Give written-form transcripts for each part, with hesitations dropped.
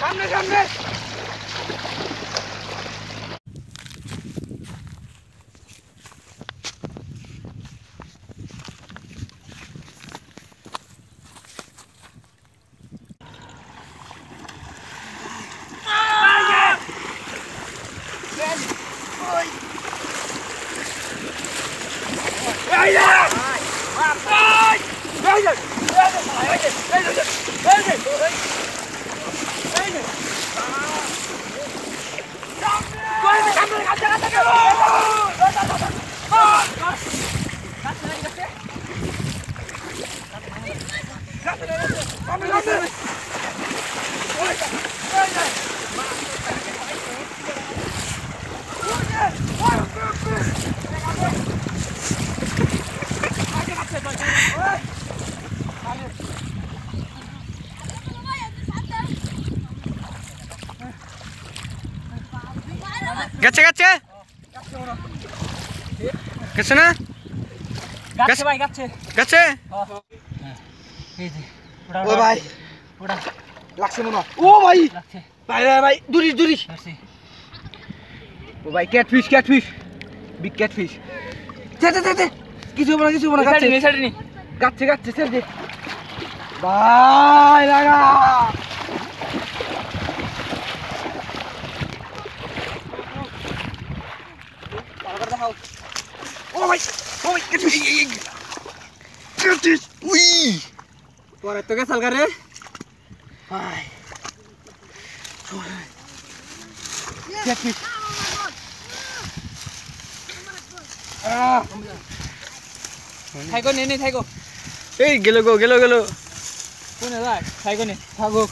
সামনে গেছে না গাছে ভাই গাছে গেছে এই যে ও ভাই ওটা লাগছে মনে ও ভাই লাগছে ভাই ভাই দূরিস ধরছি ও ভাই ক্যাটফিশ বিগ ক্যাটফিশ তে কিছু হবে না গাছে নেছাড়নি গাছে ছেড়ে দে ভাই লাগা ও ভাই ক্যাটফিশ উই পরে তো গেছাল করে ভাই ক্যাটফিশ থাইকো নে থাইকো এই গেল কোনে ভাই থাইকো নে থাকুক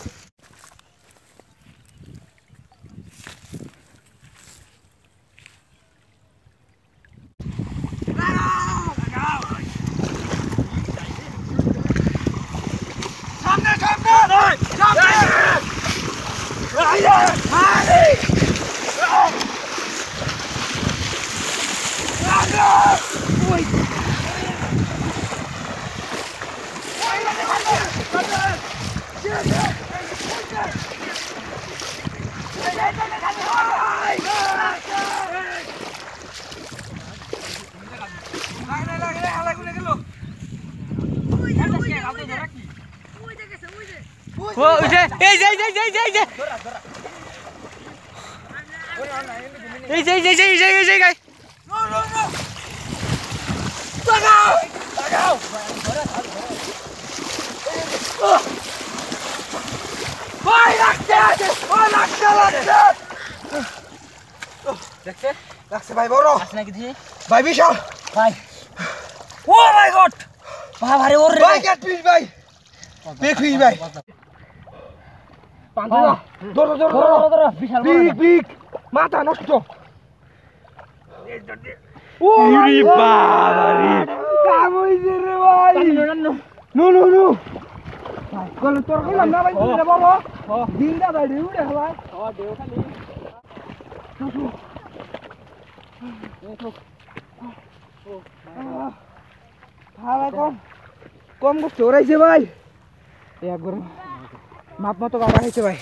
এই গাই লাগছে ভাই বড় আছে নাকি দেখি ভাই বিশাল ভাই ও মাই গড ভাই ওরে ভাই ক্যাটফিশ ভাই বিগ ফিশ ভাই পান্তা ধর বিশাল বিগ মাথা নষ্ট ও ইরি বাবা রে কাম হইছে রে ভাই নো ভাই কোন তোর কইলাম না ভাই তুই বাবা দিনটা ভাই ঢেউ রে ভাই দেও খালি ভাই কম করছে ওরাইছে ভাই একবার মাপ মতো বাবা খাইছে ভাই